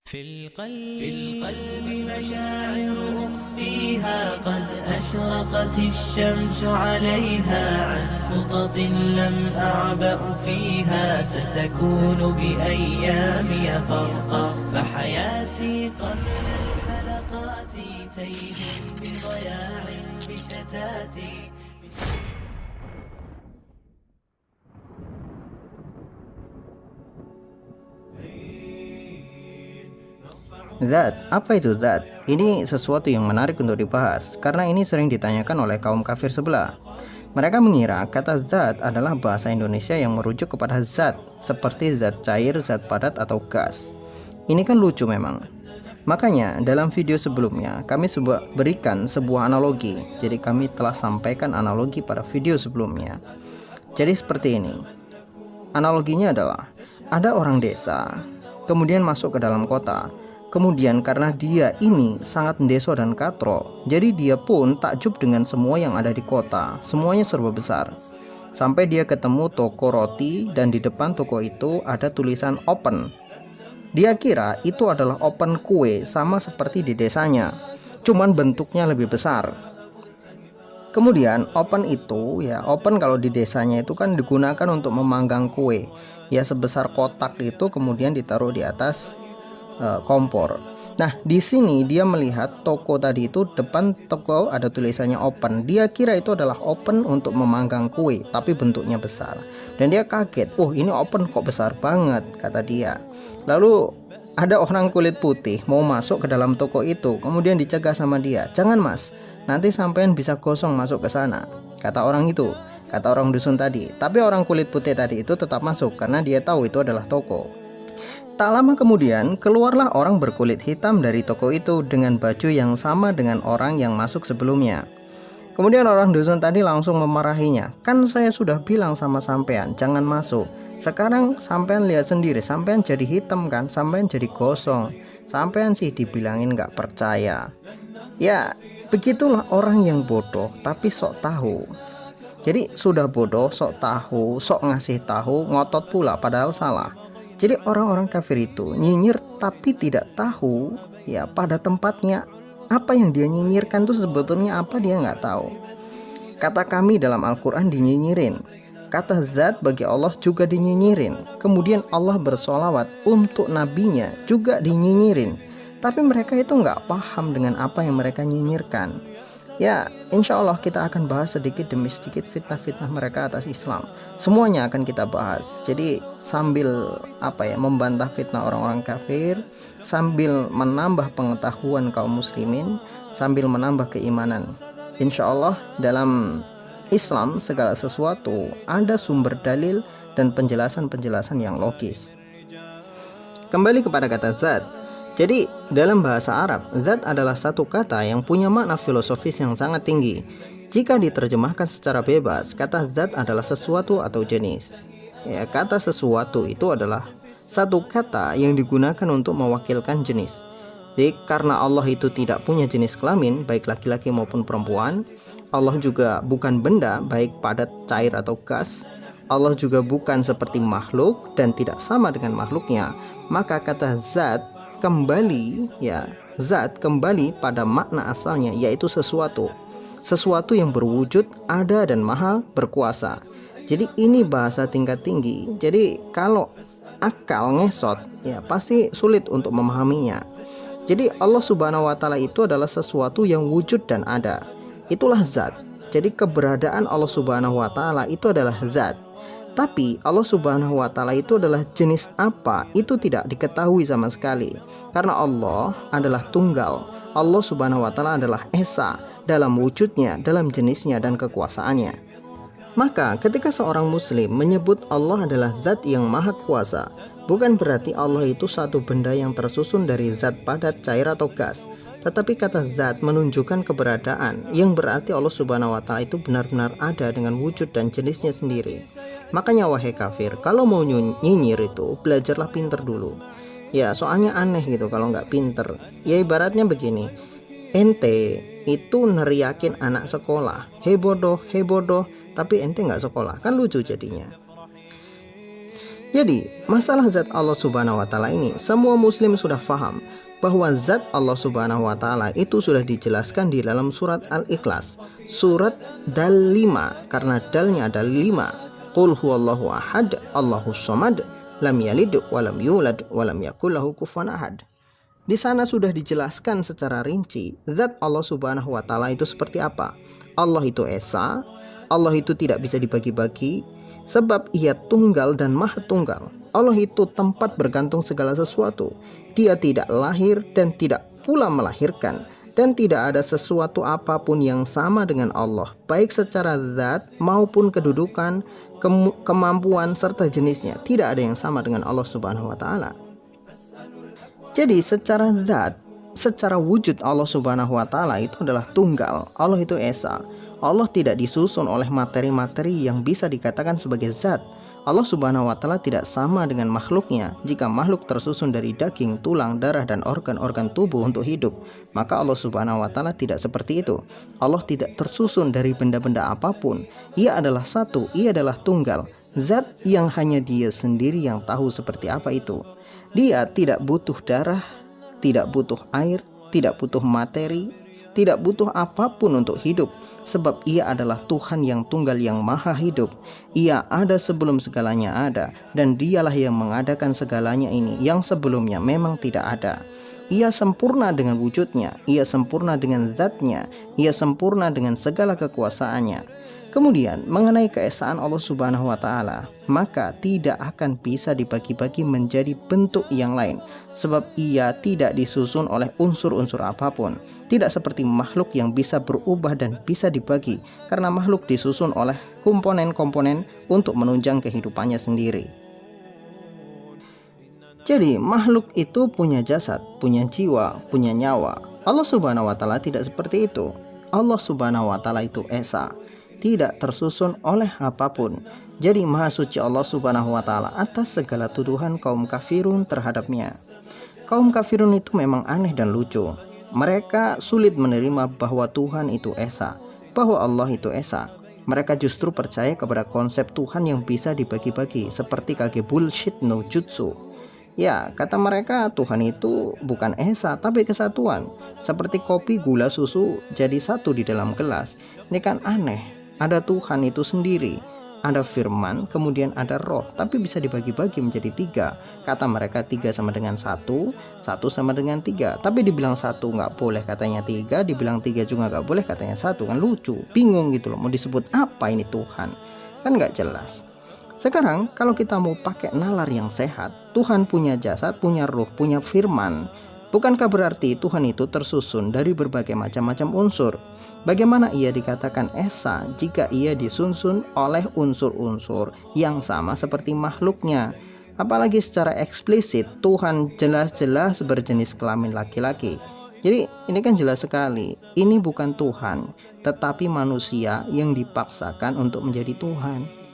في القلب مشاعر أخفيها قد أشرقت الشمس عليها عن خطط لم أعبأ فيها ستكون بأيامي فرقا فحياتي قبل الحلقات تيه بضياع بشتاتي. Zat, apa itu zat? Ini sesuatu yang menarik untuk dibahas, karena ini sering ditanyakan oleh kaum kafir sebelah. Mereka mengira kata zat adalah bahasa Indonesia yang merujuk kepada zat, seperti zat cair, zat padat, atau gas. Ini kan lucu memang. Makanya dalam video sebelumnya kami berikan sebuah analogi. Jadi kami telah sampaikan analogi pada video sebelumnya. Jadi seperti ini. Analoginya adalah ada orang desa, kemudian masuk ke dalam kota. Kemudian karena dia ini sangat deso dan katro, jadi dia pun takjub dengan semua yang ada di kota. Semuanya serba besar. Sampai dia ketemu toko roti dan di depan toko itu ada tulisan open. Dia kira itu adalah open kue sama seperti di desanya, cuman bentuknya lebih besar. Kemudian open itu open kalau di desanya itu kan digunakan untuk memanggang kue. Ya sebesar kotak itu kemudian ditaruh di atas kompor. Nah, di sini dia melihat toko tadi itu, depan toko ada tulisannya open. Dia kira itu adalah open untuk memanggang kue, tapi bentuknya besar. Dan dia kaget, "Oh, ini open kok besar banget," kata dia. Lalu ada orang kulit putih mau masuk ke dalam toko itu, kemudian dicegah sama dia, "Jangan, Mas. Nanti sampean bisa gosong masuk ke sana," kata orang itu, kata orang dusun tadi. Tapi orang kulit putih tadi itu tetap masuk karena dia tahu itu adalah toko. Tak lama kemudian, keluarlah orang berkulit hitam dari toko itu dengan baju yang sama dengan orang yang masuk sebelumnya. Kemudian orang dusun tadi langsung memarahinya. "Kan saya sudah bilang sama sampean, jangan masuk. Sekarang sampean lihat sendiri, sampean jadi hitam kan, sampean jadi gosong. Sampean sih dibilangin gak percaya." Ya, begitulah orang yang bodoh tapi sok tahu. Jadi sudah bodoh, sok tahu, sok ngasih tahu, ngotot pula padahal salah. Jadi orang-orang kafir itu nyinyir tapi tidak tahu pada tempatnya apa yang dia nyinyirkan itu sebetulnya apa dia nggak tahu. Kata kami dalam Al-Quran dinyinyirin, kata zat bagi Allah juga dinyinyirin. Kemudian Allah bersolawat untuk nabinya juga dinyinyirin. Tapi mereka itu nggak paham dengan apa yang mereka nyinyirkan. Ya, insya Allah kita akan bahas sedikit demi sedikit fitnah-fitnah mereka atas Islam. Semuanya akan kita bahas. Jadi sambil membantah fitnah orang-orang kafir, sambil menambah pengetahuan kaum muslimin, sambil menambah keimanan. Insya Allah dalam Islam segala sesuatu ada sumber dalil dan penjelasan-penjelasan yang logis. Kembali kepada kata zat. Jadi dalam bahasa Arab, zat adalah satu kata yang punya makna filosofis yang sangat tinggi. Jika diterjemahkan secara bebas, kata zat adalah sesuatu atau jenis. Kata sesuatu itu adalah satu kata yang digunakan untuk mewakilkan jenis. Jadi karena Allah itu tidak punya jenis kelamin, baik laki-laki maupun perempuan, Allah juga bukan benda, baik padat, cair atau gas. Allah juga bukan seperti makhluk dan tidak sama dengan makhluknya. Maka kata zat kembali pada makna asalnya, yaitu sesuatu yang berwujud, ada dan maha berkuasa. Jadi ini bahasa tingkat tinggi. Jadi kalau akal ngesot pasti sulit untuk memahaminya. Jadi Allah Subhanahu wa taala itu adalah sesuatu yang wujud dan ada. Itulah zat. Jadi keberadaan Allah Subhanahu wa taala itu adalah zat. Tapi Allah Subhanahu wa taala itu adalah jenis apa? Itu tidak diketahui sama sekali. Karena Allah adalah tunggal. Allah Subhanahu wa taala adalah esa dalam wujudnya, dalam jenisnya dan kekuasaannya. Maka ketika seorang muslim menyebut Allah adalah zat yang maha kuasa, bukan berarti Allah itu satu benda yang tersusun dari zat padat, cair atau gas. Tetapi kata zat menunjukkan keberadaan, yang berarti Allah Subhanahu wa taala itu benar-benar ada dengan wujud dan jenisnya sendiri. Makanya wahai kafir, kalau mau nyinyir itu belajarlah pinter dulu. Soalnya aneh gitu kalau nggak pinter. Ibaratnya begini, ente itu neriakin anak sekolah, hei bodoh, tapi ente nggak sekolah, kan lucu jadinya. Jadi, masalah zat Allah Subhanahu wa taala ini semua muslim sudah faham bahwa zat Allah Subhanahu wa taala itu sudah dijelaskan di dalam surat Al-Ikhlas, surat dal 5, karena dalnya ada 5. Qul huwallahu ahad, Allahus samad, lam yalid walam yulad walam yakul lahu kufuwan ahad. Di sana sudah dijelaskan secara rinci zat Allah Subhanahu wa taala itu seperti apa. Allah itu esa, Allah itu tidak bisa dibagi-bagi, sebab ia tunggal dan maha tunggal. Allah itu tempat bergantung segala sesuatu. Dia tidak lahir dan tidak pula melahirkan, dan tidak ada sesuatu apapun yang sama dengan Allah, baik secara zat maupun kedudukan, kemampuan serta jenisnya. Tidak ada yang sama dengan Allah Subhanahu wa taala. Jadi secara zat, secara wujud Allah Subhanahu wa taala itu adalah tunggal. Allah itu esa. Allah tidak disusun oleh materi-materi yang bisa dikatakan sebagai zat. Allah Subhanahu wa taala tidak sama dengan makhluknya. Jika makhluk tersusun dari daging, tulang, darah, dan organ-organ tubuh untuk hidup, maka Allah Subhanahu wa taala tidak seperti itu. Allah tidak tersusun dari benda-benda apapun. Ia adalah satu, ia adalah tunggal, zat yang hanya Dia sendiri yang tahu seperti apa itu. Dia tidak butuh darah, tidak butuh air, tidak butuh materi, tidak butuh apapun untuk hidup, sebab Ia adalah Tuhan yang tunggal yang maha hidup. Ia ada sebelum segalanya ada, dan Dialah yang mengadakan segalanya ini yang sebelumnya memang tidak ada. Ia sempurna dengan wujudnya, Ia sempurna dengan zatnya, Ia sempurna dengan segala kekuasaannya. Kemudian mengenai keesaan Allah Subhanahu wa taala, maka tidak akan bisa dibagi-bagi menjadi bentuk yang lain, sebab Ia tidak disusun oleh unsur-unsur apapun. Tidak seperti makhluk yang bisa berubah dan bisa dibagi, karena makhluk disusun oleh komponen-komponen untuk menunjang kehidupannya sendiri. Jadi makhluk itu punya jasad, punya jiwa, punya nyawa. Allah Subhanahu wa taala tidak seperti itu. Allah Subhanahu wa taala itu esa, tidak tersusun oleh apapun. Jadi maha suci Allah Subhanahu wa taala atas segala tuduhan kaum kafirun terhadapnya. Kaum kafirun itu memang aneh dan lucu. Mereka sulit menerima bahwa Tuhan itu esa, bahwa Allah itu esa. Mereka justru percaya kepada konsep Tuhan yang bisa dibagi-bagi, seperti kage bullshit no jutsu. Ya, kata mereka Tuhan itu bukan esa tapi kesatuan. Seperti kopi, gula, susu jadi satu di dalam gelas. Ini kan aneh. Ada Tuhan itu sendiri, ada firman, kemudian ada roh, tapi bisa dibagi-bagi menjadi 3. Kata mereka 3 sama dengan 1, 1 sama dengan 3. Tapi dibilang 1 nggak boleh katanya 3, dibilang 3 juga nggak boleh katanya 1. Kan lucu, bingung gitu loh, mau disebut apa ini Tuhan? Kan nggak jelas. Sekarang kalau kita mau pakai nalar yang sehat, Tuhan punya jasad, punya ruh, punya firman. Bukankah berarti Tuhan itu tersusun dari berbagai macam-macam unsur? Bagaimana Ia dikatakan esa jika Ia disusun oleh unsur-unsur yang sama seperti makhluknya? Apalagi secara eksplisit Tuhan jelas-jelas berjenis kelamin laki-laki. Jadi ini kan jelas sekali, ini bukan Tuhan, tetapi manusia yang dipaksakan untuk menjadi Tuhan.